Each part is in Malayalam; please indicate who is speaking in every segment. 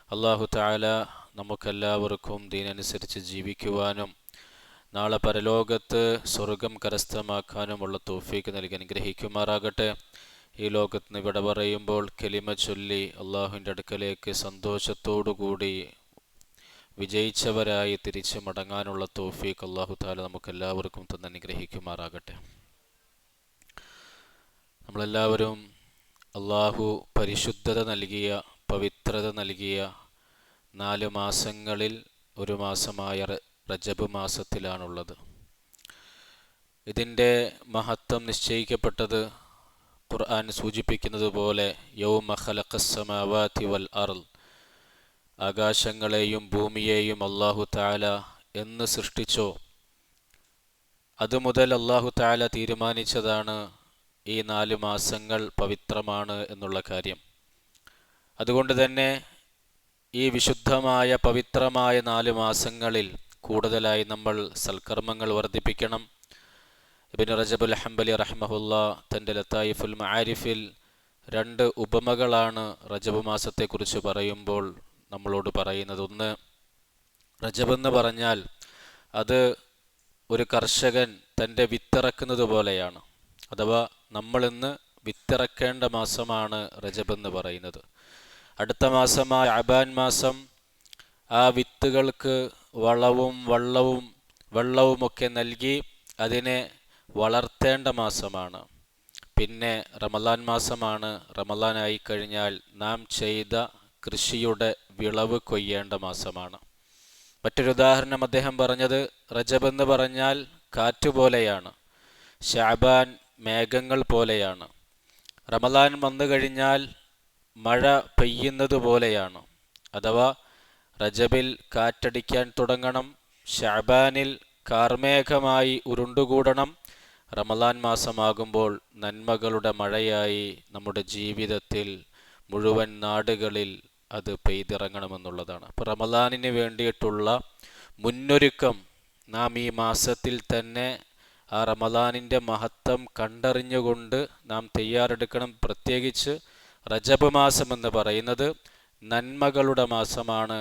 Speaker 1: അല്ലാഹു തആല നമുക്കെല്ലാവർക്കും ദീനനുസരിച്ച് ജീവിക്കുവാനും നാളെ പരലോകത്ത് സ്വർഗം കരസ്ഥമാക്കാനുമുള്ള തൗഫീക്ക് നൽകി അനുഗ്രഹിക്കുമാറാകട്ടെ. ഈ ലോകത്ത് നിന്ന് വിട പറയുമ്പോൾ കലിമ ചൊല്ലി അള്ളാഹുവിൻ്റെ അടുക്കലേക്ക് സന്തോഷത്തോടുകൂടി വിജയിച്ചവരായി തിരിച്ചു മടങ്ങാനുള്ള തൗഫീക്ക് അല്ലാഹു തആല നമുക്കെല്ലാവർക്കും തന്നെ അനുഗ്രഹിക്കുമാറാകട്ടെ. നമ്മളെല്ലാവരും അള്ളാഹു പരിശുദ്ധത നൽകിയ, പവിത്രത നൽകിയ 4 മാസങ്ങളിൽ ഒരു മാസമായ റജബ് മാസത്തിലാണുള്ളത്. ഇതിൻ്റെ മഹത്വം നിശ്ചയിക്കപ്പെട്ടത് ഖുർആൻ സൂചിപ്പിക്കുന്നത് പോലെ യൗമ ഖലഖസ്സമാവാതി വൽ അർള്, ആകാശങ്ങളെയും ഭൂമിയെയും അല്ലാഹു തആല എന്ന് സൃഷ്ടിച്ചോ അതുമുതൽ അല്ലാഹു തആല തീരുമാനിച്ചതാണ് ഈ 4 മാസങ്ങൾ പവിത്രമാണ് എന്നുള്ള കാര്യം. അതുകൊണ്ട് തന്നെ ഈ വിശുദ്ധമായ പവിത്രമായ 4 മാസങ്ങളിൽ കൂടുതലായി നമ്മൾ സൽക്കർമ്മങ്ങൾ വർദ്ധിപ്പിക്കണം. ഇബ്നു റജബുൽ ഹംബലി റഹ്മഹുല്ലാ തൻ്റെ ലതായിഫുൽ മആരിഫിൽ 2 ഉപമകളാണ് റജബ് മാസത്തെക്കുറിച്ച് പറയുമ്പോൾ നമ്മളോട് പറയുന്നത്. ഒന്ന്, റജബ് എന്ന് പറഞ്ഞാൽ അത് ഒരു കർഷകൻ തൻ്റെ വിത്തിറക്കുന്നത് പോലെയാണ്. അഥവാ നമ്മളിന്ന് വിത്തിറക്കേണ്ട മാസമാണ് റജബ് എന്ന് പറയുന്നത്. അടുത്ത മാസമായ അബാൻ മാസം ആ വിത്തുകൾക്ക് വളവും വെള്ളവുമൊക്കെ നൽകി അതിനെ വളർത്തേണ്ട മാസമാണ്. പിന്നെ റമളാൻ മാസമാണ്. റമളാനായി കഴിഞ്ഞാൽ നാം ചെയ്ത കൃഷിയുടെ വിളവ് കൊയ്യേണ്ട മാസമാണ്. മറ്റൊരു ഉദാഹരണം അദ്ദേഹം പറഞ്ഞത്, റജബ് എന്ന് പറഞ്ഞാൽ കാറ്റുപോലെയാണ്, ശഅബാൻ മേഘങ്ങൾ പോലെയാണ്, റമളാൻ വന്നു കഴിഞ്ഞാൽ മഴ പെയ്യുന്നത് പോലെയാണ്. അഥവാ റജബിൽ കാറ്റടിക്കാൻ തുടങ്ങണം, ശഅബാനിൽ കാർമേഘമായി ഉരുണ്ടുകൂടണം, റമളാൻ മാസമാകുമ്പോൾ നന്മകളുടെ മഴയായി നമ്മുടെ ജീവിതത്തിൽ മുഴുവൻ നാടുകളിൽ അത് പെയ്തിറങ്ങണമെന്നുള്ളതാണ്. അപ്പോൾ റമളാനിന് വേണ്ടിയിട്ടുള്ള മുന്നൊരുക്കം നാം ഈ മാസത്തിൽ തന്നെ ആ റമളാനിൻ്റെ മഹത്വം കണ്ടറിഞ്ഞുകൊണ്ട് നാം തയ്യാറെടുക്കണം. പ്രത്യേകിച്ച് റജബ് മാസം എന്ന് പറയുന്നത് നന്മകളുടെ മാസമാണ്.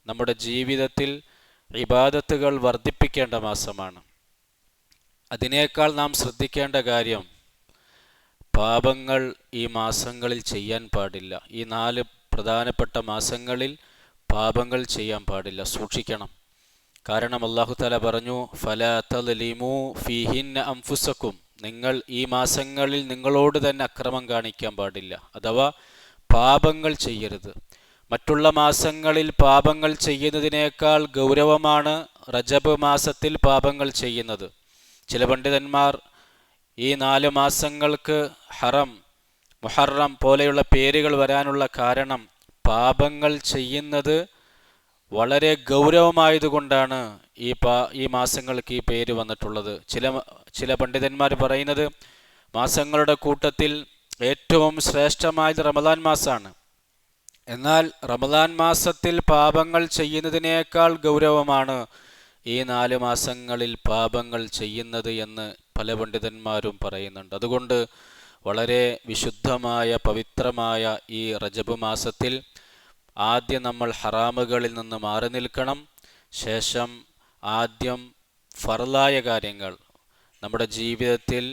Speaker 1: നമ്മുടെ ജീവിതത്തിൽ ഇബാദത്തുകൾ വർദ്ധിപ്പിക്കേണ്ട മാസമാണ്. അതിനേക്കാൾ നാം ശ്രദ്ധിക്കേണ്ട കാര്യം, പാപങ്ങൾ ഈ മാസങ്ങളിൽ ചെയ്യാൻ പാടില്ല. ഈ 4 പ്രധാനപ്പെട്ട മാസങ്ങളിൽ പാപങ്ങൾ ചെയ്യാൻ പാടില്ല, സൂക്ഷിക്കണം. കാരണം അല്ലാഹു തആല പറഞ്ഞു, ഫലാ തദ്ലിമൂ ഫീഹിന്ന അൻഫുസക്കും, നിങ്ങൾ ഈ മാസങ്ങളിൽ നിങ്ങളോട് തന്നെ അക്രമം കാണിക്കാൻ പാടില്ല. അഥവാ പാപങ്ങൾ ചെയ്യരുത്. മറ്റുള്ള മാസങ്ങളിൽ പാപങ്ങൾ ചെയ്യുന്നതിനേക്കാൾ ഗൗരവമാണ് റജബ് മാസത്തിൽ പാപങ്ങൾ ചെയ്യുന്നത്. ചില പണ്ഡിതന്മാർ ഈ 4 മാസങ്ങൾക്ക് ഹറം, മുഹറം പോലെയുള്ള പേരുകൾ വരാനുള്ള കാരണം പാപങ്ങൾ ചെയ്യുന്നത് വളരെ ഗൗരവമായതുകൊണ്ടാണ് ഈ മാസങ്ങൾക്ക് ഈ പേര് വന്നിട്ടുള്ളത്. ചില പണ്ഡിതന്മാർ പറയുന്നത് മാസങ്ങളുടെ കൂട്ടത്തിൽ ഏറ്റവും ശ്രേഷ്ഠമായത് റമളാൻ മാസമാണ്. എന്നാൽ റമളാൻ മാസത്തിൽ പാപങ്ങൾ ചെയ്യുന്നതിനേക്കാൾ ഗൗരവമാണ് ഈ 4 മാസങ്ങളിൽ പാപങ്ങൾ ചെയ്യുന്നത് എന്ന് പല പണ്ഡിതന്മാരും പറയുന്നുണ്ട്. അതുകൊണ്ട് വളരെ വിശുദ്ധമായ പവിത്രമായ ഈ റജബ് മാസത്തിൽ ആദ്യം നമ്മൾ ഹറാമുകളിൽ നിന്ന് മാറി നിൽക്കണം. ശേഷം ആദ്യം ഫർളായ കാര്യങ്ങൾ നമ്മുടെ ജീവിതത്തിൽ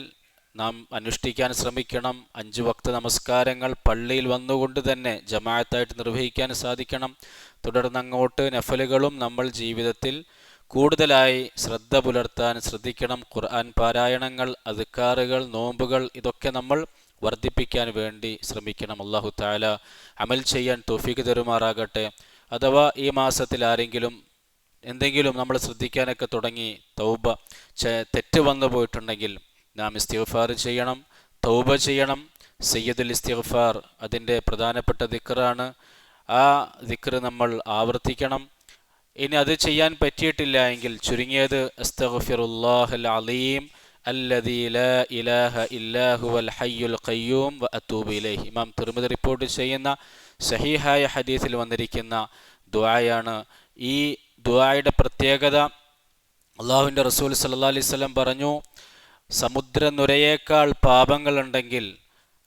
Speaker 1: നാം അനുഷ്ഠിക്കാൻ ശ്രമിക്കണം. 5 വക്ത് നമസ്കാരങ്ങൾ പള്ളിയിൽ വന്നുകൊണ്ട് തന്നെ ജമാഅത്തായിട്ട് നിർവഹിക്കാൻ സാധിക്കണം. തുടർന്ന് അങ്ങോട്ട് നഫലുകളും നമ്മൾ ജീവിതത്തിൽ കൂടുതലായി ശ്രദ്ധ പുലർത്താൻ ശ്രദ്ധിക്കണം. ഖുർആൻ പാരായണങ്ങൾ, അദ്കാറുകൾ, നോമ്പുകൾ ഇതൊക്കെ നമ്മൾ വർദ്ധിപ്പിക്കാൻ വേണ്ടി ശ്രമിക്കണം. അല്ലാഹു തആല അമൽ ചെയ്യാൻ തൗഫീഖ് തരുമാറാകട്ടെ. അഥവാ ഈ മാസത്തിൽ ആരെങ്കിലും എന്തെങ്കിലും നമ്മൾ ശ്രദ്ധിക്കാനൊക്കെ തുടങ്ങി തെറ്റ് വന്നു പോയിട്ടുണ്ടെങ്കിൽ നാം ഇസ്തിഗ്ഫാർ ചെയ്യണം, തൗബ ചെയ്യണം. സയ്യിദുൽ ഇസ്തിഗ്ഫാർ അതിൻ്റെ പ്രധാനപ്പെട്ട ദിക്റാണ്. ആ ദിക്ർ നമ്മൾ ആവർത്തിക്കണം. ഇനി അത് ചെയ്യാൻ പറ്റിയിട്ടില്ല എങ്കിൽ ചുരുങ്ങിയത് അസ്തഗ്ഫിറുല്ലാഹൽ അലീം അല്ലദീ ലാ ഇലാഹ ഇല്ലാ ഹുവൽ ഹയ്യുൽ ഖയ്യൂം വ അത്തൂബു ഇലൈഹി. ഇമാം തിർമിദി റിപ്പോർട്ട് ചെയ്യുന്ന സഹീഹായ ഹദീസിൽ വന്നിരിക്കുന്ന ദുആയാണ്. ഈ ദുആയുടെ പ്രത്യേകത, അല്ലാഹുവിൻ്റെ റസൂൽ സല്ലല്ലാഹു അലൈഹി വസല്ലം പറഞ്ഞു, സമുദ്രനുരയേക്കാൾ പാപങ്ങളുണ്ടെങ്കിൽ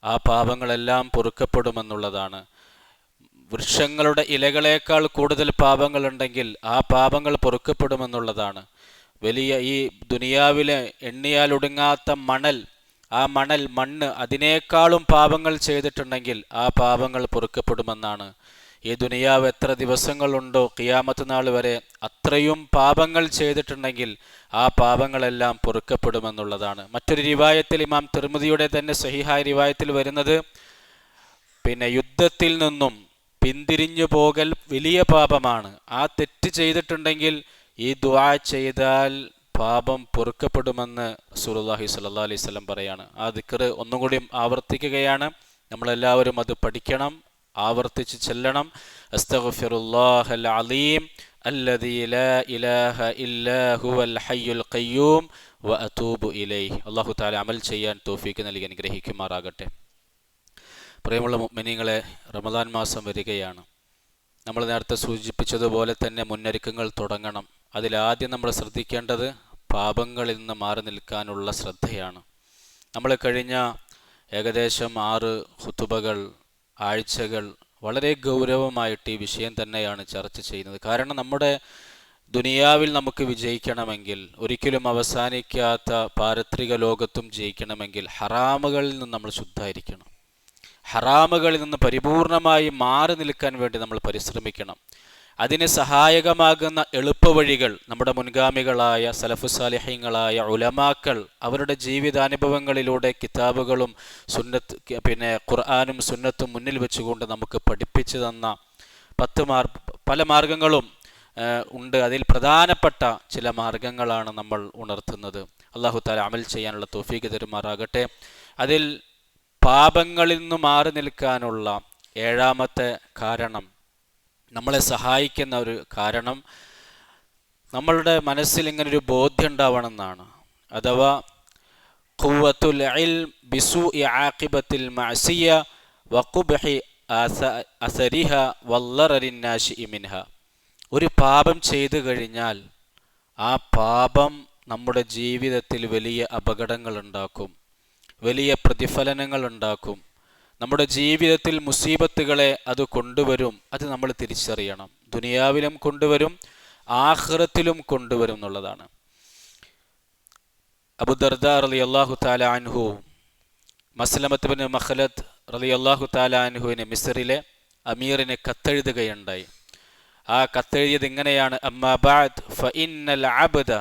Speaker 1: ആ പാപങ്ങളെല്ലാം പൊറുക്കപ്പെടുമെന്നുള്ളതാണ്. വൃക്ഷങ്ങളുടെ ഇലകളേക്കാൾ കൂടുതൽ പാപങ്ങളുണ്ടെങ്കിൽ ആ പാപങ്ങൾ പൊറുക്കപ്പെടുമെന്നുള്ളതാണ്. വലിയ ഈ ദുനിയാവിലെ എണ്ണിയാൽ ഒടുങ്ങാത്ത മണ്ണ് അതിനേക്കാളും പാപങ്ങൾ ചെയ്തിട്ടുണ്ടെങ്കിൽ ആ പാപങ്ങൾ പൊറുക്കപ്പെടുമെന്നാണ്. ഈ ദുനിയാവ് എത്ര ദിവസങ്ങളുണ്ടോ ഖിയാമത്ത് നാൾ വരെ അത്രയും പാപങ്ങൾ ചെയ്തിട്ടുണ്ടെങ്കിൽ ആ പാപങ്ങളെല്ലാം പൊറുക്കപ്പെടുമെന്നുള്ളതാണ്. മറ്റൊരു റിവായത്തിൽ ഇമാം തിർമിദിയുടെ തന്നെ സഹിഹായ റിവായത്തിൽ വരുന്നത്, പിന്നെ യുദ്ധത്തിൽ നിന്നും പിന്തിരിഞ്ഞു പോകൽ വലിയ പാപമാണ്. ആ തെറ്റ് ചെയ്തിട്ടുണ്ടെങ്കിൽ ഈ ദുആ ചെയ്താൽ പാപം പൊറുക്കപ്പെടുമെന്ന് റസൂലുള്ളാഹി സ്വല്ലല്ലാഹു അലൈഹി വസല്ലം പറയാണ്. ആ ദിക്ർ ഒന്നും കൂടി ആവർത്തിക്കുകയാണ്. നമ്മളെല്ലാവരും അത് പഠിക്കണം, ആവർത്തിച്ച് ചെല്ലണം. അസ്തഗ്ഫിറുല്ലാഹൽ അലീം അല്ലദീ ലാ ഇലാഹ ഇല്ലാ ഹുവൽ ഹയ്യുൽ ഖയ്യൂം വഅതൂബു ഇലൈഹി. അല്ലാഹു തആല അമൽ ചെയ്യാൻ തൗഫീഖ് നൽകി അനുഗ്രഹിക്കുമാറാകട്ടെ. പ്രിയമുള്ള മുഅ്മിനീങ്ങളെ, റമദാൻ മാസം വരികയാണ്. നമ്മൾ നേരത്തെ സൂചിപ്പിച്ചതുപോലെ തന്നെ മുന്നൊരുക്കങ്ങൾ തുടങ്ങണം. അതിലാദ്യം നമ്മൾ ശ്രദ്ധിക്കേണ്ടത് പാപങ്ങളിൽ നിന്ന് മാറി നിൽക്കാനുള്ള ശ്രദ്ധയാണ്. നമ്മൾ കഴിഞ്ഞ ഏകദേശം 6 ഖുതുബകൾ, ആഴ്ചകൾ വളരെ ഗൗരവമായിട്ട് ഈ വിഷയം തന്നെയാണ് ചർച്ച ചെയ്യുന്നത്. കാരണം നമ്മുടെ ദുനിയാവിൽ നമുക്ക് വിജയിക്കണമെങ്കിൽ, ഒരിക്കലും അവസാനിക്കാത്ത പാരത്രിക ലോകത്തും ജയിക്കണമെങ്കിൽ ഹറാമുകളിൽ നിന്ന് നമ്മൾ ശുദ്ധമായിരിക്കണം. ഹറാമുകളിൽ നിന്ന് പരിപൂർണമായി മാറി നിൽക്കാൻ വേണ്ടി നമ്മൾ പരിശ്രമിക്കണം. അതിന് സഹായകമാകുന്ന എളുപ്പവഴികൾ നമ്മുടെ മുൻഗാമികളായ സലഫു സാലിഹീങ്ങളായ ഉലമാക്കൾ അവരുടെ ജീവിതാനുഭവങ്ങളിലൂടെ കിതാബുകളും ഖുർആനും സുന്നത്തും മുന്നിൽ വെച്ചുകൊണ്ട് നമുക്ക് പഠിപ്പിച്ചു തന്ന പല മാർഗങ്ങളും ഉണ്ട്. അതിൽ പ്രധാനപ്പെട്ട ചില മാർഗങ്ങളാണ് നമ്മൾ ഉണർത്തുന്നത്. അല്ലാഹു തആല അമൽ ചെയ്യാനുള്ള തൗഫീഖ് തരുമാറാകട്ടെ. അതിൽ പാപങ്ങളിൽ നിന്ന് മാറി നിൽക്കാനുള്ള 7ാമത്തെ കാരണം, നമ്മളെ സഹായിക്കുന്ന ഒരു കാരണം, നമ്മളുടെ മനസ്സിൽ ഇങ്ങനൊരു ബോധ്യം ഉണ്ടാവണമെന്നാണ്. അഥവാ ഖുവ്വത്തുൽ ഇൽം ബിസൂഇ ആഖിബത്തിൽ മഅസിയ വഖുബ്ഹി അസരിഹ വല്ലറരിൻ നാശിഇ മിൻഹ. ഒരു പാപം ചെയ്തു കഴിഞ്ഞാൽ ആ പാപം നമ്മുടെ ജീവിതത്തിൽ വലിയ അപകടങ്ങൾ ഉണ്ടാക്കും, വലിയ പ്രതിഫലനങ്ങൾ ഉണ്ടാക്കും. നമ്മുടെ ജീവിതത്തിൽ മുസീബത്തുകളെ അത് കൊണ്ടുവരും. അത് നമ്മൾ തിരിച്ചറിയണം. ദുനിയാവിലും കൊണ്ടുവരും, ആഖിറത്തിലും കൊണ്ടുവരും എന്നുള്ളതാണ്. അബൂ ദർദാ റളിയല്ലാഹു തആല അൻഹു മസ്ലമത്ത് ബിൻ മഖ്ലദ് റളിയല്ലാഹു തആല അൻഹുവിനെ മിസ്റിലെ അമീറിനെ കത്തെഴുതുകയുണ്ടായി. ആ കത്തെഴുതിയത് ഇങ്ങനെയാണ്: അമ്മാ ബഅദ് ഫഇന്നൽ അബ്ദ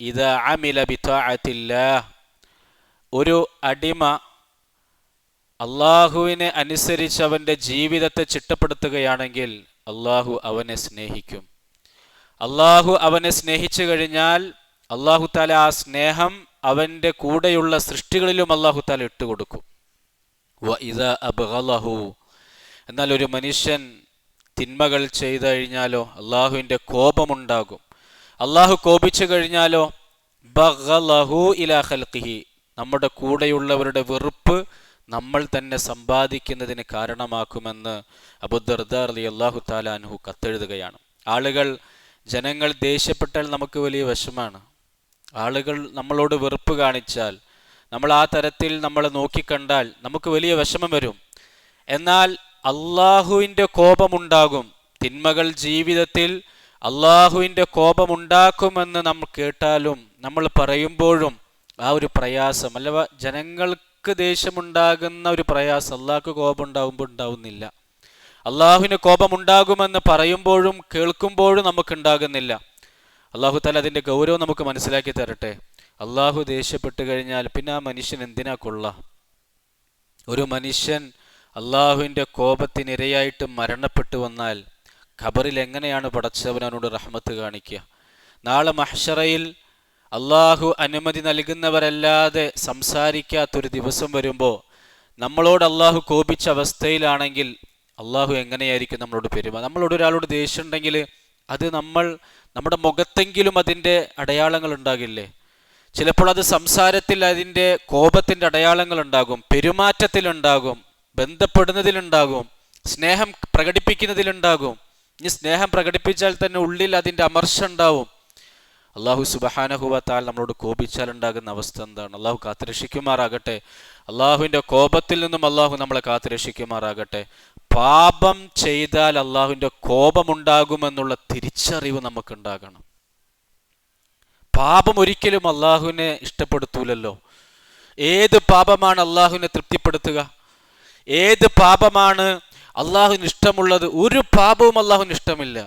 Speaker 1: ഇദാ അമില ബിതാഅത്തില്ലാഹ്. ഒരു അടിമ അള്ളാഹുവിനെ അനുസരിച്ച് അവൻ്റെ ജീവിതത്തെ ചിട്ടപ്പെടുത്തുകയാണെങ്കിൽ അള്ളാഹു അവനെ സ്നേഹിക്കും. അള്ളാഹു അവനെ സ്നേഹിച്ചു കഴിഞ്ഞാൽ അള്ളാഹു തആല ആ സ്നേഹം അവൻ്റെ കൂടെയുള്ള സൃഷ്ടികളിലും അള്ളാഹു തആല ഇട്ടുകൊടുക്കും. വഇദാ അബ്ഗളഹു. എന്നാൽ ഒരു മനുഷ്യൻ തിന്മകൾ ചെയ്തു കഴിഞ്ഞാലോ അള്ളാഹുവിൻ്റെ കോപമുണ്ടാകും. അള്ളാഹു കോപിച്ചു കഴിഞ്ഞാലോ ബഗളഹു ഇലാ ഖൽഖിഹി. നമ്മുടെ കൂടെയുള്ളവരുടെ വെറുപ്പ് നമ്മൾ തന്നെ സമ്പാദിക്കുന്നതിന് കാരണമാക്കുമെന്ന് അബൂ ദർദാ റളിയല്ലാഹു തആല അൻഹു കത്തെഴുതുകയാണ്. ജനങ്ങൾ ദേഷ്യപ്പെട്ടാൽ നമുക്ക് വലിയ വിഷമാണ്. ആളുകൾ നമ്മളോട് വെറുപ്പ് കാണിച്ചാൽ, നമ്മൾ ആ തരത്തിൽ നമ്മളെ നോക്കിക്കണ്ടാൽ നമുക്ക് വലിയ വിഷമം വരും. എന്നാൽ അള്ളാഹുവിൻ്റെ കോപമുണ്ടാകും. തിന്മകൾ ജീവിതത്തിൽ അള്ളാഹുവിൻ്റെ കോപമുണ്ടാക്കുമെന്ന് നമ്മൾ കേട്ടാലും നമ്മൾ പറയുമ്പോഴും ആ ഒരു പ്രയാസം, അല്ല ജനങ്ങൾക്ക് ദേഷ്യമുണ്ടാകുന്ന ഒരു പ്രയാസം അള്ളാഹ്ക്ക് കോപം ഉണ്ടാകുമ്പോൾ ഉണ്ടാവുന്നില്ല. അള്ളാഹുവിന് കോപമുണ്ടാകുമെന്ന് പറയുമ്പോഴും കേൾക്കുമ്പോഴും നമുക്കുണ്ടാകുന്നില്ല. അള്ളാഹു തആല അതിൻ്റെ ഗൗരവം നമുക്ക് മനസ്സിലാക്കി തരട്ടെ. അള്ളാഹു ദേഷ്യപ്പെട്ട് കഴിഞ്ഞാൽ പിന്നെ ആ മനുഷ്യൻ എന്തിനാ കൊള്ള? ഒരു മനുഷ്യൻ അള്ളാഹുവിൻ്റെ കോപത്തിനിരയായിട്ട് മരണപ്പെട്ടു വന്നാൽ ഖബറിൽ എങ്ങനെയാണ് പടച്ചവനോട് റഹ്മത്ത് കാണിക്കുക? നാളെ മഹ്ശറയിൽ അള്ളാഹു അനുമതി നൽകുന്നവരല്ലാതെ സംസാരിക്കാത്തൊരു ദിവസം വരുമ്പോൾ നമ്മളോട് അള്ളാഹു കോപിച്ച അവസ്ഥയിലാണെങ്കിൽ അള്ളാഹു എങ്ങനെയായിരിക്കും നമ്മളോട് പെരുമാറുക? നമ്മളോട് ഒരാളോട് ദേഷ്യം ഉണ്ടെങ്കിൽ അത് നമ്മുടെ മുഖത്തെങ്കിലും അതിൻ്റെ അടയാളങ്ങൾ ഉണ്ടാകില്ലേ? ചിലപ്പോൾ അത് സംസാരത്തിൽ അതിൻ്റെ കോപത്തിൻ്റെ അടയാളങ്ങൾ ഉണ്ടാകും, പെരുമാറ്റത്തിലുണ്ടാകും, ബന്ധപ്പെടുന്നതിലുണ്ടാകും, സ്നേഹം പ്രകടിപ്പിക്കുന്നതിലുണ്ടാകും. ഇനി സ്നേഹം പ്രകടിപ്പിച്ചാൽ തന്നെ ഉള്ളിൽ അതിൻ്റെ അമർഷം ഉണ്ടാവും. അള്ളാഹു സുബ്ഹാനഹു വ തആല നമ്മളോട് കോപിച്ചാൽ ഉണ്ടാകുന്ന അവസ്ഥ എന്താണ്? അള്ളാഹു കാത്തുരക്ഷിക്കുമാറാകട്ടെ. അള്ളാഹുവിൻ്റെ കോപത്തിൽ നിന്നും അള്ളാഹു നമ്മളെ കാത്തുരക്ഷിക്കുമാറാകട്ടെ. പാപം ചെയ്താൽ അള്ളാഹുവിൻ്റെ കോപമുണ്ടാകുമെന്നുള്ള തിരിച്ചറിവ് നമുക്കുണ്ടാകണം. പാപം ഒരിക്കലും അള്ളാഹുവിനെ ഇഷ്ടപ്പെടുത്തൂലല്ലോ. ഏത് പാപമാണ് അള്ളാഹുവിനെ തൃപ്തിപ്പെടുത്തുക? ഏത് പാപമാണ് അള്ളാഹുവിന് ഇഷ്ടമുള്ളത്? ഒരു പാപവും അള്ളാഹുവിന് ഇഷ്ടമില്ല.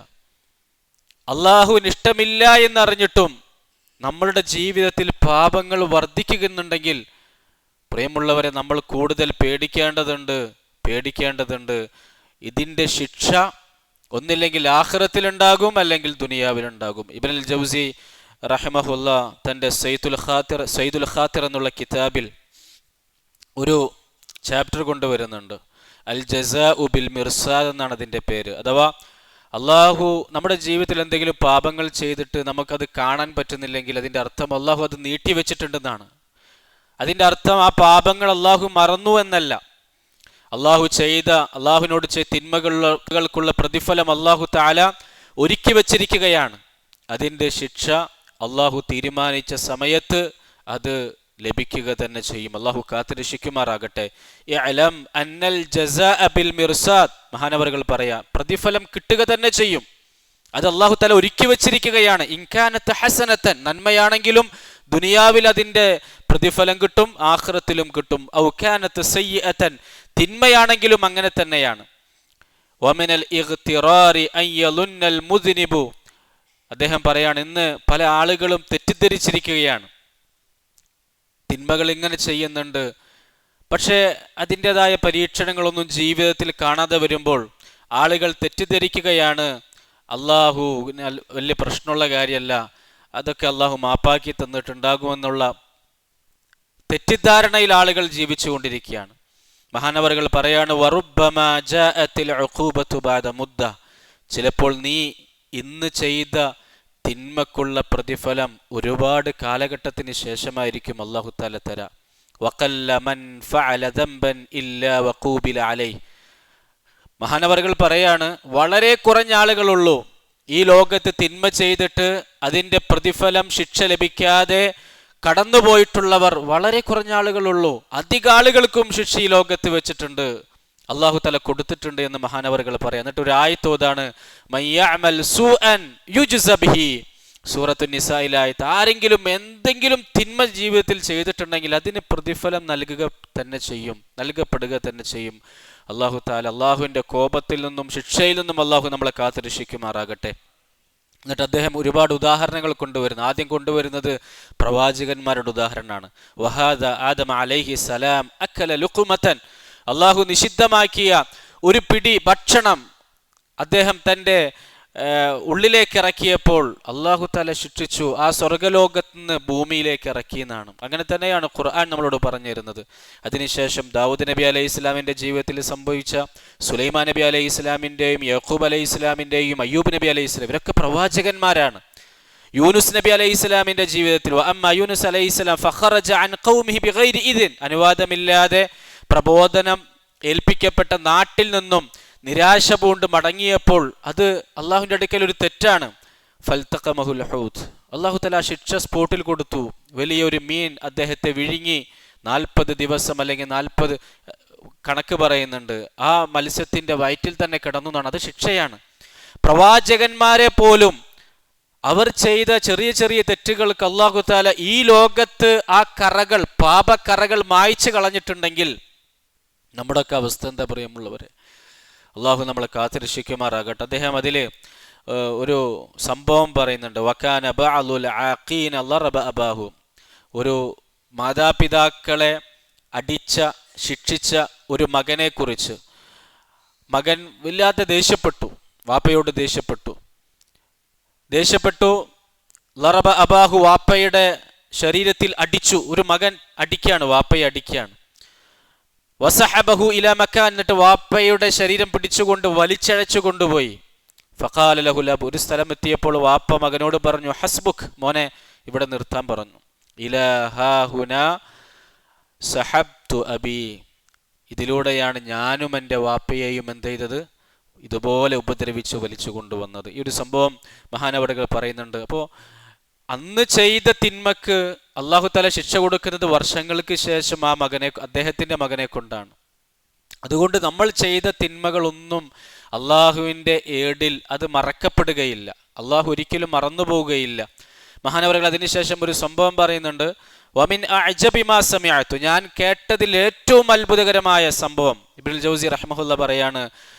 Speaker 1: അള്ളാഹുവിന് ഇഷ്ടമില്ല എന്നറിഞ്ഞിട്ടും നമ്മളുടെ ജീവിതത്തിൽ പാപങ്ങൾ വർദ്ധിക്കുന്നുണ്ടെങ്കിൽ പ്രിയമുള്ളവരെ, നമ്മൾ കൂടുതൽ പേടിക്കേണ്ടതുണ്ട്. ഇതിൻ്റെ ശിക്ഷ ഒന്നില്ലെങ്കിൽ ആഖിറത്തിലുണ്ടാകും, അല്ലെങ്കിൽ ദുനിയാവിലുണ്ടാകും. ഇബ്നുൽ ജൗസി റഹിമഹുല്ല തൻ്റെ സയ്യിദുൽ ഖാത്തിർ എന്നുള്ള കിതാബിൽ ഒരു ചാപ്റ്റർ കൊണ്ടുവരുന്നുണ്ട്. അൽ ജസാഉ ബിൽ മിർസാദ് എന്നാണ് അതിൻ്റെ പേര്. അഥവാ അള്ളാഹു നമ്മുടെ ജീവിതത്തിൽ എന്തെങ്കിലും പാപങ്ങൾ ചെയ്തിട്ട് നമുക്കത് കാണാൻ പറ്റുന്നില്ലെങ്കിൽ അതിൻ്റെ അർത്ഥം അള്ളാഹു അത് നീട്ടിവെച്ചിട്ടുണ്ടെന്നാണ്. അതിൻ്റെ അർത്ഥം ആ പാപങ്ങൾ അള്ളാഹു മറന്നു എന്നല്ല. അള്ളാഹുവിനോട് ചെയ്ത തിന്മകൾക്കുള്ള പ്രതിഫലം അള്ളാഹു തആല ഒരുക്കി വച്ചിരിക്കുകയാണ്. അതിൻ്റെ ശിക്ഷ അള്ളാഹു തീരുമാനിച്ച സമയത്ത് അത് ലഭിക്കുക തന്നെ ചെയ്യും. അള്ളാഹു കാത്തുരക്ഷിക്കുമാറാകട്ടെ. ഇഅ്ലം അന്നൽ ജസാഅ ബിൽ മിർസാദ്, മഹാനവറുകൾ പറയാ, പ്രതിഫലം കിട്ടുക തന്നെ ചെയ്യും. അത് അള്ളാഹു തആല ഒരുക്കി വച്ചിരിക്കുകയാണ്. ഇൻകാനത്ത് ഹസനത്തൻ, നന്മയാണെങ്കിലും ദുനിയാവിൽ അതിൻ്റെ പ്രതിഫലം കിട്ടും, ആഖിറത്തിലും കിട്ടും. ഔ കാനത്ത് സയ്യിഅതൻ, തിന്മയാണെങ്കിലും അങ്ങനെ തന്നെയാണ്. വമിനൽ ഇഗ്തിറാരി അൻ യളുന്നൽ മുദ്നിബു, അദ്ദേഹം പറയാണ്, ഇന്ന് പല ആളുകളും തെറ്റിദ്ധരിച്ചിരിക്കുകയാണ്. തിന്മകൾ ഇങ്ങനെ ചെയ്യുന്നുണ്ട്, പക്ഷേ അതിൻ്റെതായ പരീക്ഷണങ്ങളൊന്നും ജീവിതത്തിൽ കാണാതെ വരുമ്പോൾ ആളുകൾ തെറ്റിദ്ധരിക്കുകയാണ്, അള്ളാഹു വലിയ പ്രശ്നമുള്ള കാര്യമല്ല, അതൊക്കെ അള്ളാഹു മാപ്പാക്കി തന്നിട്ടുണ്ടാകുമെന്നുള്ള തെറ്റിദ്ധാരണയിൽ ആളുകൾ ജീവിച്ചു കൊണ്ടിരിക്കുകയാണ്. മഹാനവറുകൾ പറയാണ്, വറുബ്ബമാ ജാഅത്തിൽ ഉഖൂബതു ബഅദ മുദ്ദ, ചിലപ്പോൾ നീ ഇന്ന് ചെയ്ത തിന്മക്കുള്ള പ്രതിഫലം ഒരുപാട് കാലഘട്ടത്തിന് ശേഷമായിരിക്കും അല്ലാഹു തആല തരാ. വഖല്ല മൻ ഫഅല ദംബൻ ഇല്ലാ വഖൂബില അലൈഹി, മഹാനവറുകൾ പറയാണ്, വളരെ കുറഞ്ഞ ആളുകളുള്ളൂ ഈ ലോകത്ത് തിന്മ ചെയ്തിട്ട് അതിൻ്റെ പ്രതിഫലം ശിക്ഷ ലഭിക്കാതെ കടന്നുപോയിട്ടുള്ളവർ. വളരെ കുറഞ്ഞ ആളുകളുള്ളൂ. അധിക ആളുകൾക്കും ശിക്ഷ ഈ ലോകത്ത് വെച്ചിട്ടുണ്ട്, അള്ളാഹു തആല കൊടുത്തിട്ടുണ്ട് എന്ന് മഹാനവറുകൾ പറയാം. എന്നിട്ട് ഒരു ആയത്തോതാണ്, മയ്യഅമൽ സൂഅൻ യുജ്സ ബിഹി, സൂറത്തു നിസായിലായത്. ആരെങ്കിലും എന്തെങ്കിലും തിന്മ ജീവിതത്തിൽ ചെയ്തിട്ടുണ്ടെങ്കിൽ അതിന് പ്രതിഫലം നൽകപ്പെടുക തന്നെ ചെയ്യും. അള്ളാഹു തആല അള്ളാഹുവിൻ്റെ കോപത്തിൽ നിന്നും ശിക്ഷയിൽ നിന്നും അള്ളാഹു നമ്മളെ കാത്തുരക്ഷിക്കുമാറാകട്ടെ. എന്നിട്ട് അദ്ദേഹം ഒരുപാട് ഉദാഹരണങ്ങൾ കൊണ്ടുവരുന്നു. ആദ്യം കൊണ്ടുവരുന്നത് പ്രവാചകന്മാരുടെ ഉദാഹരണമാണ്. വഹാദ ആദം അലൈഹി സലാം അക്കല ലുഖ്മതൻ, അള്ളാഹു നിഷിദ്ധമാക്കിയ ഒരു പിടി ഭക്ഷണം അദ്ദേഹം തൻ്റെ ഉള്ളിലേക്ക് ഇറക്കിയപ്പോൾ അള്ളാഹു തആല ശിക്ഷിച്ചു. ആ സ്വർഗലോകത്ത് നിന്ന് ഭൂമിയിലേക്ക് ഇറക്കിയെന്നാണ്. അങ്ങനെ തന്നെയാണ് ഖുർആൻ നമ്മളോട് പറഞ്ഞു തരുന്നത്. അതിനുശേഷം ദാവൂദ് നബി അലൈഹി ഇസ്ലാമിൻ്റെ ജീവിതത്തിൽ സംഭവിച്ച സുലൈമാൻ നബി അലൈഹി ഇസ്ലാമിൻ്റെയും യഹൂബ് അലൈഹി ഇസ്ലാമിൻ്റെയും അയ്യൂബ് നബി അലൈഹി ഇസ്ലാം, ഇവരൊക്കെ പ്രവാചകന്മാരാണ്. യൂനുസ് നബി അലൈഹി ഇസ്ലാമിൻ്റെ ജീവിതത്തിൽ വഅമ്മ യൂനുസ് അലൈഹി ഇസ്ലാം ഫഖറജ അൻ ഖൗമിഹി ബിഗൈരി ഇദ്ൻ, അനുവാദമില്ലാതെ പ്രബോധനം ഏൽപ്പിക്കപ്പെട്ട നാട്ടിൽ നിന്നും നിരാശ പൂണ്ട് മടങ്ങിയപ്പോൾ അത് അള്ളാഹുവിൻ്റെ അടുക്കൽ ഒരു തെറ്റാണ്. ഫൽതഖമഹുൽ ഹൂത്, അള്ളാഹു തആല ശിക്ഷ സ്പോട്ടിൽ കൊടുത്തു. വലിയൊരു മീൻ അദ്ദേഹത്തെ വിഴുങ്ങി 40 ദിവസം അല്ലെങ്കിൽ 40 കണക്ക് പറയുന്നുണ്ട് ആ മത്സ്യത്തിൻ്റെ വയറ്റിൽ തന്നെ കിടന്നു എന്നാണ്. അത് ശിക്ഷയാണ്. പ്രവാചകന്മാരെ പോലും അവർ ചെയ്ത ചെറിയ ചെറിയ തെറ്റുകൾക്ക് അള്ളാഹു തആല ഈ ലോകത്ത് ആ കറകൾ, പാപക്കറകൾ മായ്ച്ചു കളഞ്ഞിട്ടുണ്ടെങ്കിൽ നമ്മുടെയൊക്കെ അവസ്ഥ എന്താ പ്രിയമുള്ളവരെ? അള്ളാഹു നമ്മളെ കാത്തുരക്ഷിക്കുമാറാകട്ടെ. അദ്ദേഹം അതിൽ ഒരു സംഭവം പറയുന്നുണ്ട്. വകാന ബഅലുൽ ആഖീന ലറബ അബാഹു, ഒരു മാതാപിതാക്കളെ ശിക്ഷിച്ച ഒരു മകനെ കുറിച്ച്. മകൻ വല്ലാതെ ദേഷ്യപ്പെട്ടു, വാപ്പയോട് ദേഷ്യപ്പെട്ടു. ലറബ അബാഹു, വാപ്പയുടെ ശരീരത്തിൽ അടിച്ചു. ഒരു മകൻ അടിക്കുകയാണ്, വാപ്പയെ അടിക്കുകയാണ്. വസഹബഹു ഇലാ മക്കാൻ, എന്നിട്ട് വാപ്പയുടെ ശരീരം പിടിച്ചുകൊണ്ട് വലിച്ചഴച്ചു കൊണ്ടുപോയി. ഫഖാല ലഹു ലബ്, ഒരു സ്ഥലം എത്തിയപ്പോൾ വാപ്പ മകനോട് പറഞ്ഞു, ഹസ്ബുക്, മോനെ ഇവിടെ നിർത്താൻ പറഞ്ഞു. ഇലാ ഹാഹുനാ സഹബ്തു അബി, ഇതിലൂടെയാണ് ഞാനും എൻ്റെ വാപ്പയെയും എന്ത് ചെയ്തത്, ഇതുപോലെ ഉപദ്രവിച്ചു വലിച്ചു കൊണ്ടുവന്നത്. ഈ ഒരു സംഭവം മഹാനവറുകൾ പറയുന്നുണ്ട്. അപ്പോൾ അന്ന് ചെയ്ത തിന്മക്ക് അള്ളാഹു തആല ശിക്ഷ കൊടുക്കുന്നത് വർഷങ്ങൾക്ക് ശേഷം ആ അദ്ദേഹത്തിൻ്റെ മകനെ കൊണ്ടാണ്. അതുകൊണ്ട് നമ്മൾ ചെയ്ത തിന്മകളൊന്നും അള്ളാഹുവിൻ്റെ ഏടിൽ അത് മറക്കപ്പെടുകയില്ല. അള്ളാഹു ഒരിക്കലും മറന്നു പോവുകയില്ല. മഹാനവറുകൾ അതിനുശേഷം ഒരു സംഭവം പറയുന്നുണ്ട്. വമിൻ അഅ്ജബി മാ സമിഅതു, ഞാൻ കേട്ടതിൽ ഏറ്റവും അത്ഭുതകരമായ സംഭവം. ഇബ്നുൽ ജൗസി റഹ്മഹുല്ല പറയാണ്,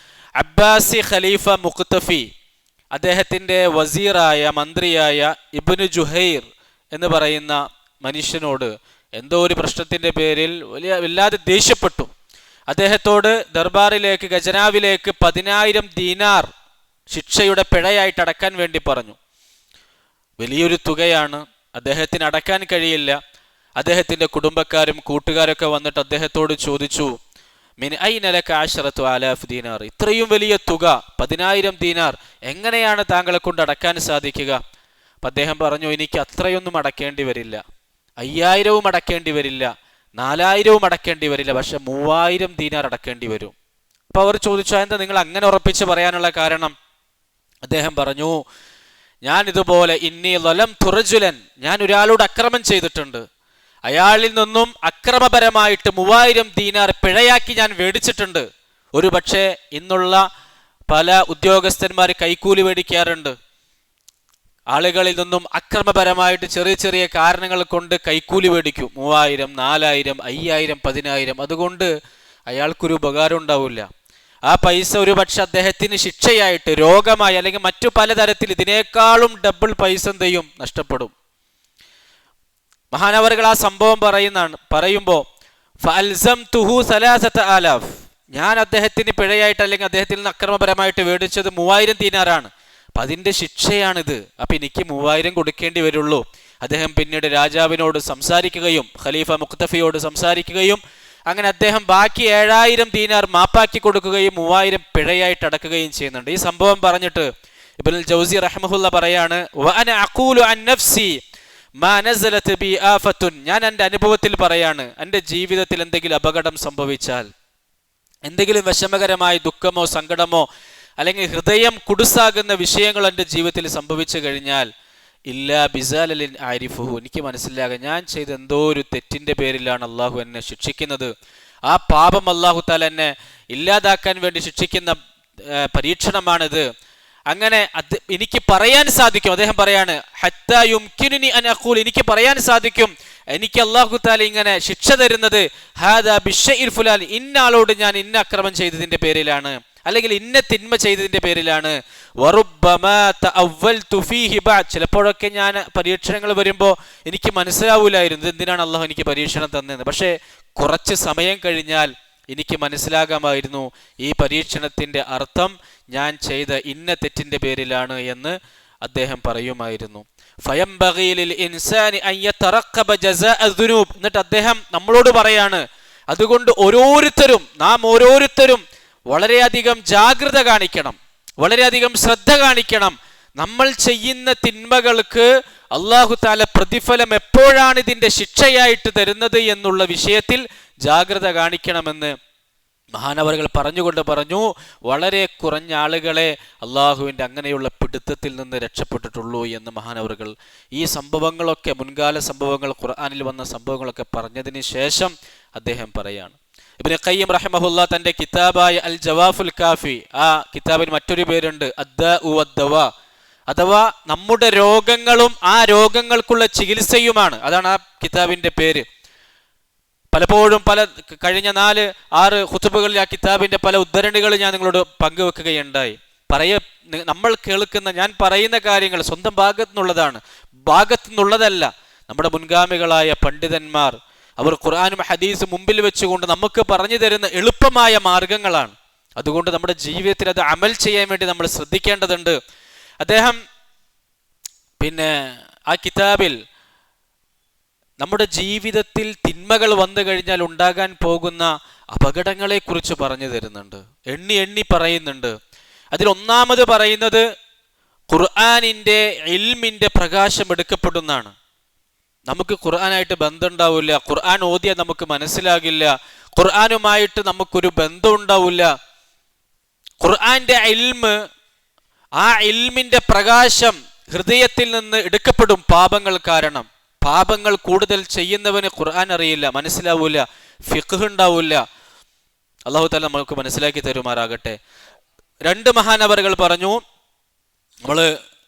Speaker 1: അബ്ബാസി ഖലീഫ മുഖ്തഫി അദ്ദേഹത്തിൻ്റെ വസീറായ മന്ത്രിയായ ഇബ്നു ജുഹൈർ എന്ന് പറയുന്ന മനുഷ്യനോട് എന്തോ ഒരു പ്രശ്നത്തിൻ്റെ പേരിൽ വല്ലാതെ ദേഷ്യപ്പെട്ടു. അദ്ദേഹത്തോട് ദർബാറിലേക്ക്, ഖജനാവിലേക്ക് 10,000 ദീനാർ ശിക്ഷയുടെ പിഴയായിട്ട് അടക്കാൻ വേണ്ടി പറഞ്ഞു. വലിയൊരു തുകയാണ്, അദ്ദേഹത്തിന് അടക്കാൻ കഴിയില്ല. അദ്ദേഹത്തിൻ്റെ കുടുംബക്കാരും കൂട്ടുകാരൊക്കെ വന്നിട്ട് അദ്ദേഹത്തോട് ചോദിച്ചു, മിൻ ഐന ലക 10,000 ദീനാർ, ഇത്രയും വലിയ തുക 10,000 ദീനാർ എങ്ങനെയാണ് താങ്കളെ കൊണ്ട് അടക്കാൻ സാധിക്കുക? അപ്പം അദ്ദേഹം പറഞ്ഞു, എനിക്ക് അത്രയൊന്നും അടക്കേണ്ടി വരില്ല, 5,000 അടക്കേണ്ടി വരില്ല, 4,000 അടക്കേണ്ടി വരില്ല, പക്ഷെ 3,000 ദീനാർ അടക്കേണ്ടി വരും. അപ്പോൾ അവർ ചോദിച്ചു, എന്താ നിങ്ങൾ അങ്ങനെ ഉറപ്പിച്ച് പറയാനുള്ള കാരണം? അദ്ദേഹം പറഞ്ഞു, ഞാൻ ഇതുപോലെ ഇന്നി ലലംതു റജുലൻ, ഞാൻ ഒരാളോട് അക്രമം ചെയ്തിട്ടുണ്ട്, അയാളിൽ നിന്നും അക്രമപരമായിട്ട് 3,000 ദീനാർ പിഴയാക്കി ഞാൻ മേടിച്ചിട്ടുണ്ട്. ഒരു പക്ഷേ ഇന്നുള്ള പല ഉദ്യോഗസ്ഥന്മാർ കൈക്കൂലി മേടിക്കാറുണ്ട്. ആളുകളിൽ നിന്നും അക്രമപരമായിട്ട് ചെറിയ ചെറിയ കാരണങ്ങൾ കൊണ്ട് കൈക്കൂലി മേടിക്കും. 3,000, 4,000, 5,000, 10,000. അതുകൊണ്ട് അയാൾക്കൊരു ഉപകാരം ഉണ്ടാവില്ല. ആ പൈസ ഒരു പക്ഷെ അദ്ദേഹത്തിന് ശിക്ഷയായിട്ട്, രോഗമായി അല്ലെങ്കിൽ മറ്റു പലതരത്തിൽ ഇതിനേക്കാളും ഡബിൾ പൈസ എന്ത് ചെയ്യും, നഷ്ടപ്പെടും. മഹാനവറുകൾ ആ സംഭവം പറയുമ്പോൾ ഫഅൽസംതുഹു 3,000, ഞാൻ അദ്ദേഹത്തിന് പിഴയായിട്ട് അല്ലെങ്കിൽ അദ്ദേഹത്തിൽ നിന്ന് അക്രമപരമായിട്ട് മേടിച്ചത് 3,000 ദീനാറാണ്. അപ്പം അതിൻ്റെ ശിക്ഷയാണിത്. അപ്പം എനിക്ക് 3,000 കൊടുക്കേണ്ടി വരുള്ളൂ. അദ്ദേഹം പിന്നീട് രാജാവിനോട് സംസാരിക്കുകയും ഖലീഫ മുഖ്തഫിയോട് സംസാരിക്കുകയും അങ്ങനെ അദ്ദേഹം ബാക്കി 7,000 ദീനാർ മാപ്പാക്കി കൊടുക്കുകയും 3,000 പിഴയായിട്ട് അടക്കുകയും ചെയ്യുന്നുണ്ട്. ഈ സംഭവം പറഞ്ഞിട്ട് ഇബ്നുൽ ജൗസി റഹ്മഹുല്ല പറയാണ്, വഅന അഖൂലു അൻ നഫ്സി മാ നസലത് ബി ആഫത്തുൻ, ഞാൻ എൻ്റെ അനുഭവത്തിൽ പറയാണ്, എൻ്റെ ജീവിതത്തിൽ എന്തെങ്കിലും അപകടം സംഭവിച്ചാൽ, എന്തെങ്കിലും വിഷമകരമായ ദുഃഖമോ സങ്കടമോ അല്ലെങ്കിൽ ഹൃദയം കുടുസാകുന്ന വിഷയങ്ങൾ എൻ്റെ ജീവിതത്തിൽ സംഭവിച്ചു കഴിഞ്ഞാൽ, ഇല്ലാ ബിസാലലിൻ ആരിഫുഹു, എനിക്ക് മനസ്സിലാകുക ഞാൻ ചെയ്ത എന്തോ ഒരു തെറ്റിൻ്റെ പേരിലാണ് അള്ളാഹു എന്നെ ശിക്ഷിക്കുന്നത്. ആ പാപം അള്ളാഹു താല എന്നെ ഇല്ലാതാക്കാൻ വേണ്ടി ശിക്ഷിക്കുന്ന പരീക്ഷണമാണിത്. അങ്ങനെ എനിക്ക് പറയാൻ സാധിക്കും. അദ്ദേഹം പറയാണ്, ഹത്താ യുംകിനുനി അൻ അഖൂൽ, എനിക്ക് പറയാൻ സാധിക്കും എനിക്ക് അള്ളാഹു താല ഇങ്ങനെ ശിക്ഷ തരുന്നത് ഹാദാ ബിശ്ശൈഇൽ ഫുലാൻ, ഇന്ന ആളോട് ഞാൻ ഇന്ന അക്രമം ചെയ്തതിൻ്റെ പേരിലാണ്, അല്ലെങ്കിൽ ഇന്ന തിന്മ ചെയ്തതിൻ്റെ പേരിലാണ്. വറുബ്ബമാ തഅവ്വൽതു ഫീഹി ബഅദ്, ചിലപ്പോഴൊക്കെ ഞാൻ പരീക്ഷണങ്ങൾ വരുമ്പോൾ എനിക്ക് മനസ്സിലാവൂലായിരുന്നു എന്തിനാണ് അള്ളാഹു എനിക്ക് പരീക്ഷണം തന്നതെന്ന്. പക്ഷേ കുറച്ച് സമയം കഴിഞ്ഞാൽ എനിക്ക് മനസ്സിലാകാമായിരുന്നു ഈ പരീക്ഷണത്തിൻ്റെ അർത്ഥം ഞാൻ ചെയ്ത ഇന്ന തെറ്റിൻ്റെ പേരിലാണ് എന്ന് അദ്ദേഹം പറയുമായിരുന്നു. ഫയംബഗി ലിൽ ഇൻസാനി അൻ യതറഖബ ജസാഅ ദുനൂബ്, എന്നിട്ട് അദ്ദേഹം നമ്മളോട് പറയാണ്, അതുകൊണ്ട് നാം ഓരോരുത്തരും വളരെയധികം ജാഗ്രത കാണിക്കണം, വളരെയധികം ശ്രദ്ധ കാണിക്കണം. നമ്മൾ ചെയ്യുന്ന തിന്മകൾക്ക് അല്ലാഹു തആല പ്രതിഫലം എപ്പോഴാണ് ഇതിൻ്റെ ശിക്ഷയായിട്ട് തരുന്നത് എന്നുള്ള വിഷയത്തിൽ ജാഗ്രത കാണിക്കണമെന്ന് മഹാനവറുകൾ പറഞ്ഞുകൊണ്ട് പറഞ്ഞു, വളരെ കുറഞ്ഞ ആളുകളെ അള്ളാഹുവിൻ്റെ അങ്ങനെയുള്ള പിടുത്തത്തിൽ നിന്ന് രക്ഷപ്പെട്ടിട്ടുള്ളൂ എന്ന് മഹാനവറുകൾ ഈ സംഭവങ്ങളൊക്കെ, മുൻകാല സംഭവങ്ങൾ, ഖുർആനിൽ വന്ന സംഭവങ്ങളൊക്കെ പറഞ്ഞതിന് ശേഷം അദ്ദേഹം പറയാണ്. ഇബ്നു ഖയ്യിം റഹിമഹുല്ല തൻ്റെ കിതാബായ അൽ ജവാഫുൽ കാഫി, ആ കിതാബിന് മറ്റൊരു പേരുണ്ട് അദ്ദാഉ വദ്ദവാ, അഥവാ നമ്മുടെ രോഗങ്ങളും ആ രോഗങ്ങൾക്കുള്ള ചികിത്സയുമാണ്. അതാണ് ആ കിതാബിൻ്റെ പേര്. പലപ്പോഴും കഴിഞ്ഞ 4-6 ഖുതുബകളിൽ ആ കിതാബിൻ്റെ പല ഉദ്ധരണികൾ ഞാൻ നിങ്ങളോട് പങ്കുവെക്കുകയുണ്ടായി. നമ്മൾ കേൾക്കുന്ന, ഞാൻ പറയുന്ന കാര്യങ്ങൾ സ്വന്തം ഭാഗത്തു നിന്നുള്ളതല്ല. നമ്മുടെ മുൻഗാമികളായ പണ്ഡിതന്മാർ അവർ ഖുർആനും ഹദീസും മുമ്പിൽ വെച്ചുകൊണ്ട് നമുക്ക് പറഞ്ഞു തരുന്ന എളുപ്പമായ മാർഗങ്ങളാണ്. അതുകൊണ്ട് നമ്മുടെ ജീവിതത്തിൽ അത് അമൽ ചെയ്യാൻ വേണ്ടി നമ്മൾ ശ്രദ്ധിക്കേണ്ടതുണ്ട്. അദ്ദേഹം ആ കിതാബിൽ നമ്മുടെ ജീവിതത്തിൽ തിന്മകൾ വന്നു കഴിഞ്ഞാൽ ഉണ്ടാകാൻ പോകുന്ന അപകടങ്ങളെക്കുറിച്ച് പറഞ്ഞു തരുന്നുണ്ട്, എണ്ണി പറയുന്നുണ്ട്. അതിൽ ഒന്നാമത് പറയുന്നത് ഖുർആനിൻ്റെ ഇൽമിൻ്റെ പ്രകാശം എടുക്കപ്പെടുന്നതാണ്. നമുക്ക് ഖുർആനായിട്ട് ബന്ധം ഉണ്ടാവില്ല, ഖുർആൻ ഓതിയാൽ നമുക്ക് മനസ്സിലാകില്ല, ഖുർആനുമായിട്ട് നമുക്കൊരു ബന്ധം ഉണ്ടാവില്ല. ഖുർആന്റെ ഇൽമ്, ആ ഇൽമിൻ്റെ പ്രകാശം ഹൃദയത്തിൽ നിന്ന് എടുക്കപ്പെടും പാപങ്ങൾ കാരണം. പാപങ്ങൾ കൂടുതൽ ചെയ്യുന്നവന് ഖുർആൻ അറിയില്ല, മനസ്സിലാവൂല, ഫിഖ്ഹ് ഉണ്ടാവില്ല. അള്ളാഹു തആല നമുക്ക് മനസ്സിലാക്കി തരുമാറാകട്ടെ. 2 മഹാനവറുകൾ പറഞ്ഞു, നമ്മൾ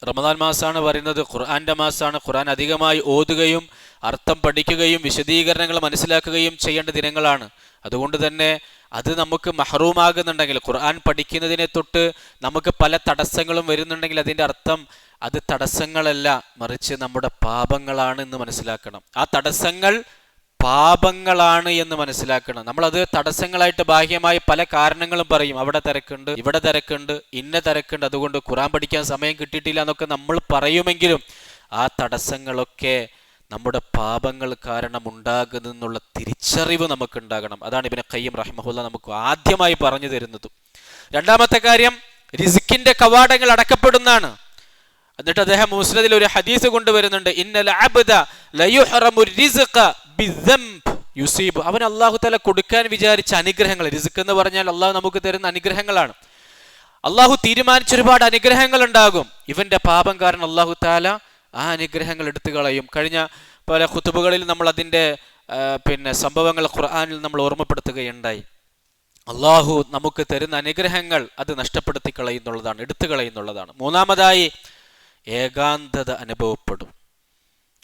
Speaker 1: റമദാൻ മാസമാണ് പറയുന്നത്, ഖുർആന്റെ മാസമാണ്. ഖുർആൻ അധികമായി ഓതുകയും അർത്ഥം പഠിക്കുകയും വിശദീകരണങ്ങൾ മനസ്സിലാക്കുകയും ചെയ്യേണ്ട ദിനങ്ങളാണ്. അതുകൊണ്ട് തന്നെ അത് നമുക്ക് മഹറൂമാകുന്നുണ്ടെങ്കിൽ, ഖുർആൻ പഠിക്കുന്നതിനെ തൊട്ട് നമുക്ക് പല തടസ്സങ്ങളും വരുന്നുണ്ടെങ്കിൽ അതിൻ്റെ അർത്ഥം അത് തടസ്സങ്ങളല്ല, മറിച്ച് നമ്മുടെ പാപങ്ങളാണ് എന്ന് മനസ്സിലാക്കണം. ആ തടസ്സങ്ങൾ പാപങ്ങളാണ് എന്ന് മനസ്സിലാക്കണം. നമ്മളത് തടസ്സങ്ങളായിട്ട് ബാഹ്യമായി പല കാരണങ്ങളും പറയും. അവിടെ തിരക്കുണ്ട്, ഇവിടെ തിരക്കുണ്ട്, ഇന്ന തിരക്കുണ്ട്, അതുകൊണ്ട് ഖുർആൻ പഠിക്കാൻ സമയം കിട്ടിയിട്ടില്ല എന്നൊക്കെ നമ്മൾ പറയുമെങ്കിലും ആ തടസ്സങ്ങളൊക്കെ നമ്മുടെ പാപങ്ങൾ കാരണം ഉണ്ടാകുന്നുള്ള തിരിച്ചറിവ് നമുക്കുണ്ടാകണം. അതാണ് ഇബ്നു ഖയ്യിം റഹിമഹുല്ലാ നമുക്ക് ആദ്യമായി പറഞ്ഞു തരുന്നത്. രണ്ടാമത്തെ കാര്യം, റിസ്കിന്റെ കവാടങ്ങൾ അടക്കപ്പെടുന്നതാണ്. എന്നിട്ട് അദ്ദേഹം മുസ്നദിൽ ഒരു ഹദീസ് കൊണ്ടുവരുന്നുണ്ട്, ഇന്നൽ അബ്ദ ലയുഹറമു റിസ്ഖ ബിദംബ് യുസീബ്. അവൻ അല്ലാഹു തആല കൊടുക്കാൻ വിചാരിച്ച അനുഗ്രഹങ്ങൾ, റിസ്ക് എന്ന് പറഞ്ഞാൽ അല്ലാഹു നമുക്ക് തരുന്ന അനുഗ്രഹങ്ങളാണ്. അല്ലാഹു തീരുമാനിച്ച ഒരുപാട് അനുഗ്രഹങ്ങൾ ഉണ്ടാകും. ഇവന്റെ പാപം കാരണം അല്ലാഹു തആല ആ അനുഗ്രഹങ്ങൾ എടുത്തു കളയും. കഴിഞ്ഞ പല ഖുതുബകളിൽ നമ്മൾ അതിൻ്റെ സംഭവങ്ങൾ ഖുർആനിൽ നമ്മൾ ഓർമ്മപ്പെടുത്തുകയുണ്ടായി. അല്ലാഹു നമുക്ക് തരുന്ന അനുഗ്രഹങ്ങൾ അത് നഷ്ടപ്പെടുത്തി കളയുന്നുള്ളതാണ്, എടുത്തു കളയുന്നുള്ളതാണ്. മൂന്നാമതായി, ഏകാന്തത അനുഭവപ്പെടും.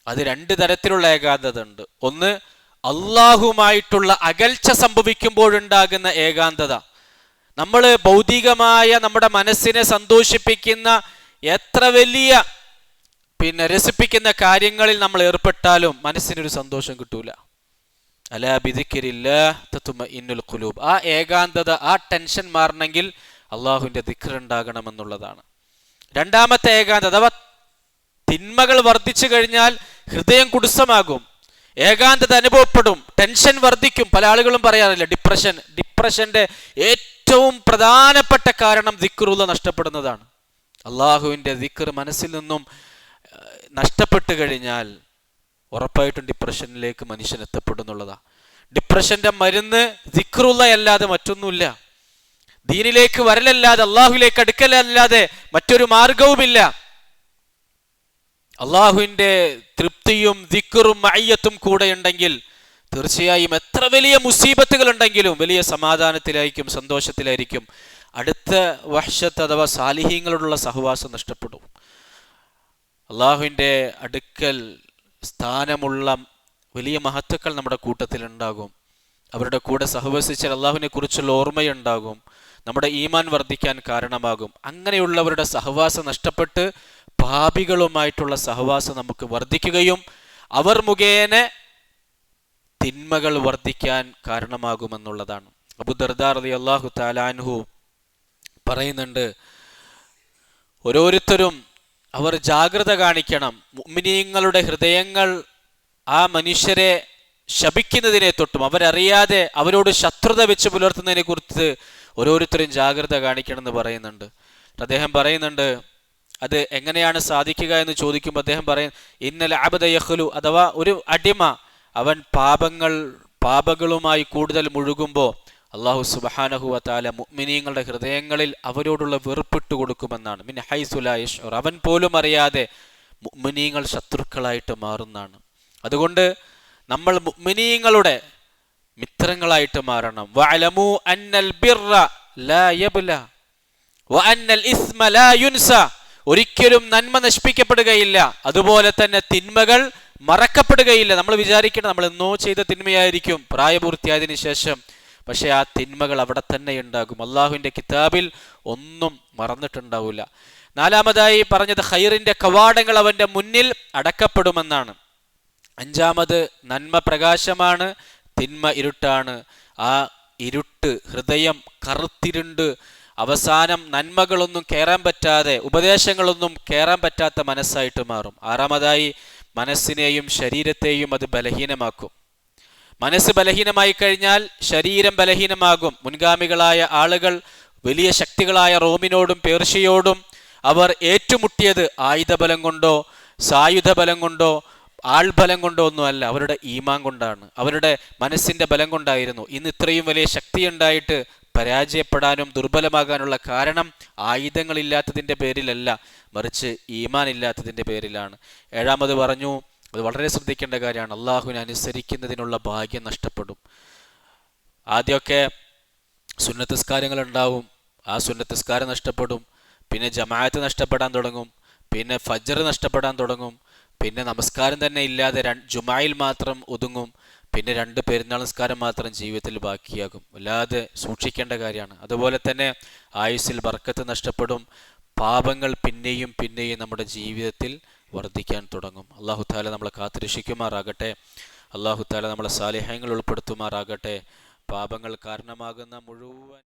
Speaker 1: അത് 2 തരത്തിലുള്ള ഏകാന്തത ഉണ്ട്. ഒന്ന്, അള്ളാഹുമായിട്ടുള്ള അകൽച്ച സംഭവിക്കുമ്പോഴുണ്ടാകുന്ന ഏകാന്തത. നമ്മൾ ഭൗതികമായ നമ്മുടെ മനസ്സിനെ സന്തോഷിപ്പിക്കുന്ന എത്ര വലിയ രസിപ്പിക്കുന്ന കാര്യങ്ങളിൽ നമ്മൾ ഏർപ്പെട്ടാലും മനസ്സിനൊരു സന്തോഷം കിട്ടൂല. അലാ ബിദിക്രില്ലാഹ് തത്മഇന്നുൽ ഖുലൂബ്. ആ ഏകാന്തത, ആ ടെൻഷൻ മാറണമെങ്കിൽ അള്ളാഹുവിൻ്റെ ദിക്ർ ഉണ്ടാകണമെന്നുള്ളതാണ്. രണ്ടാമത്തെ ഏകാന്തത അഥവാ തിന്മകൾ വർദ്ധിച്ചു കഴിഞ്ഞാൽ ഹൃദയം കുടുസമാകും, ഏകാന്തത അനുഭവപ്പെടും, ടെൻഷൻ വർദ്ധിക്കും. പല ആളുകളും പറയാറില്ല, ഡിപ്രഷന്റെ ഏറ്റവും പ്രധാനപ്പെട്ട കാരണം ദിക്റുള്ള നഷ്ടപ്പെടുന്നതാണ്. അള്ളാഹുവിൻ്റെ ദിക്ർ മനസ്സിൽ നിന്നും നഷ്ടപ്പെട്ടു കഴിഞ്ഞാൽ ഉറപ്പായിട്ടും ഡിപ്രഷനിലേക്ക് മനുഷ്യൻ എത്തപ്പെടുന്നുള്ളതാണ്. ഡിപ്രഷന്റെ മരുന്ന് ദിക്റുള്ള അല്ലാതെ മറ്റൊന്നുമില്ല. ദീനിലേക്ക് വരലല്ലാതെ, അള്ളാഹുവിലേക്ക് അടുക്കലല്ലാതെ മറ്റൊരു മാർഗവുമില്ല. അള്ളാഹുവിൻ്റെ തൃപ്തിയും ദിക്റും മഅയ്യത്തും കൂടെ ഉണ്ടെങ്കിൽ തീർച്ചയായും എത്ര വലിയ മുസീബത്തുകൾ ഉണ്ടെങ്കിലും വലിയ സമാധാനത്തിലായിരിക്കും, സന്തോഷത്തിലായിരിക്കും. അടുത്ത വഹ്ശത്ത് അഥവാ സാലിഹീങ്ങളോടുള്ള സഹവാസം നഷ്ടപ്പെടും. അള്ളാഹുവിൻ്റെ അടുക്കൽ സ്ഥാനമുള്ള വലിയ മഹത്തുക്കൾ നമ്മുടെ കൂട്ടത്തിലുണ്ടാകും. അവരുടെ കൂടെ സഹവസിച്ചാൽ അള്ളാഹുവിനെ കുറിച്ചുള്ള ഓർമ്മയുണ്ടാകും, നമ്മുടെ ഈമാൻ വർദ്ധിക്കാൻ കാരണമാകും. അങ്ങനെയുള്ളവരുടെ സഹവാസം നഷ്ടപ്പെട്ട് പാപികളുമായിട്ടുള്ള സഹവാസം നമുക്ക് വർദ്ധിക്കുകയും അവർ മുഖേന തിന്മകൾ വർദ്ധിക്കാൻ കാരണമാകുമെന്നുള്ളതാണ്. അബൂ ദർദാ റളിയല്ലാഹു തആല അൻഹു പറയുന്നുണ്ട്, ഓരോരുത്തരും അവർ ജാഗ്രത കാണിക്കണം. മുഅ്മിനീങ്ങളുടെ ഹൃദയങ്ങൾ ആ മനുഷ്യരെ ശപിക്കുന്നതിനെ തൊട്ടും അവരറിയാതെ അവരോട് ശത്രുത വെച്ച് പുലർത്തുന്നതിനെ കുറിച്ച് ഓരോരുത്തരും ജാഗ്രത കാണിക്കണം എന്ന് പറയുന്നുണ്ട്. അദ്ദേഹം പറയുന്നുണ്ട്, അത് എങ്ങനെയാണ് സാധിക്കുക എന്ന് ചോദിക്കുമ്പോൾ അദ്ദേഹം പറയും, ഇന്നൽ അബ്ദ യഖ്ലു, അഥവാ ഒരു അടിമ അവൻ പാപങ്ങളുമായി കൂടുതൽ മുഴുകുമ്പോൾ അല്ലാഹു സുബ്ഹാനഹു വ തആല മുഅ്മിനീങ്ങളുടെ ഹൃദയങ്ങളിൽ അവരോടുള്ള വെറുപ്പിട്ട് കൊടുക്കുമെന്നാണ്. മിൻ ഹൈസു ലാ യശ്ഉർ, അവൻ പോലും അറിയാതെ മുഅ്മിനീങ്ങൾ ശത്രുക്കളായിട്ട് മാറുന്നതാണ്. അതുകൊണ്ട് നമ്മൾ മുഅ്മിനീങ്ങളുടെ മിത്രങ്ങളായിട്ട് മാറണം. വഅലമു അന്നൽ ബിർറ ലാ യബ്ല വഅന്നൽ ഇസ്മ ലാ യുൻസ, ഒരിക്കലും നന്മ നശിപ്പിക്കപ്പെടുകയില്ല, അതുപോലെ തന്നെ തിന്മകൾ മറക്കപ്പെടുകയില്ല. നമ്മൾ വിചാരിക്കണം നമ്മൾ എന്നോ ചെയ്ത തിന്മയായിരിക്കും പ്രായപൂർത്തിയായതിനു ശേഷം, പക്ഷെ ആ തിന്മകൾ അവിടെ തന്നെ ഉണ്ടാകും. അള്ളാഹുവിൻ്റെ കിതാബിൽ ഒന്നും മറന്നിട്ടുണ്ടാവില്ല. നാലാമതായി പറഞ്ഞത് ഖൈറിന്റെ കവാടങ്ങൾ അവന്റെ മുന്നിൽ അടക്കപ്പെടുമെന്നാണ്. അഞ്ചാമത് നന്മ പ്രകാശമാണ്, തിന്മ ഇരുട്ടാണ്. ആ ഇരുട്ട് ഹൃദയം കറുത്തിരുണ്ട് അവസാനം നന്മകളൊന്നും കയറാൻ പറ്റാതെ, ഉപദേശങ്ങളൊന്നും കയറാൻ പറ്റാത്ത മനസ്സായിട്ട് മാറും. ആറാമതായി മനസ്സിനെയും ശരീരത്തെയും അത് ബലഹീനമാക്കും. മനസ്സ് ബലഹീനമായി കഴിഞ്ഞാൽ ശരീരം ബലഹീനമാകും. മുൻഗാമികളായ ആളുകൾ വലിയ ശക്തികളായ റോമിനോടും പേർഷ്യയോടും അവർ ഏറ്റുമുട്ടിയത് ആയുധബലം കൊണ്ടോ സായുധ ബലം കൊണ്ടോ ആൾബലം കൊണ്ടോ ഒന്നുമല്ല, അവരുടെ ഈമാൻ കൊണ്ടാണ്, അവരുടെ മനസ്സിന്റെ ബലം കൊണ്ടായിരുന്നു. ഇന്ന് ഇത്രയും വലിയ ശക്തി ഉണ്ടായിട്ട് പരാജയപ്പെടാനും ദുർബലമാകാനുള്ള കാരണം ആയുധങ്ങളില്ലാത്തതിൻ്റെ പേരിലല്ല, മറിച്ച് ഈമാൻ ഇല്ലാത്തതിൻ്റെ പേരിലാണ്. ഏഴാമത് പറഞ്ഞു, അത് വളരെ ശ്രദ്ധിക്കേണ്ട കാര്യമാണ്, അള്ളാഹുവിനെ അനുസരിക്കുന്നതിനുള്ള ഭാഗ്യം നഷ്ടപ്പെടും. ആദ്യമൊക്കെ സുന്നത്തസ്കാരങ്ങൾ ഉണ്ടാവും, ആ സുന്നത്തസ്കാരം നഷ്ടപ്പെടും. പിന്നെ ജമാഅത്ത് നഷ്ടപ്പെടാൻ തുടങ്ങും. പിന്നെ ഫജ്ർ നഷ്ടപ്പെടാൻ തുടങ്ങും. പിന്നെ നമസ്കാരം തന്നെ ഇല്ലാതെ ജുമായിൽ മാത്രം ഒതുങ്ങും. പിന്നെ 2 പെരുന്നാൾ നിസ്കാരം മാത്രം ജീവിതത്തിൽ ബാക്കിയാകും. വല്ലാതെ സൂക്ഷിക്കേണ്ട കാര്യമാണ്. അതുപോലെ തന്നെ ആയുസ്സിൽ ബർക്കത്ത് നഷ്ടപ്പെടും. പാപങ്ങൾ പിന്നെയും പിന്നെയും നമ്മുടെ ജീവിതത്തിൽ വർദ്ധിക്കാൻ തുടങ്ങും. അല്ലാഹു തആല നമ്മളെ കാത്തുരക്ഷിക്കുമാറാകട്ടെ. അല്ലാഹു തആല നമ്മളെ സാലിഹ്യങ്ങൾ ഉൾപ്പെടുത്തുമാറാകട്ടെ. പാപങ്ങൾ കാരണമാകുന്ന മുഴുവൻ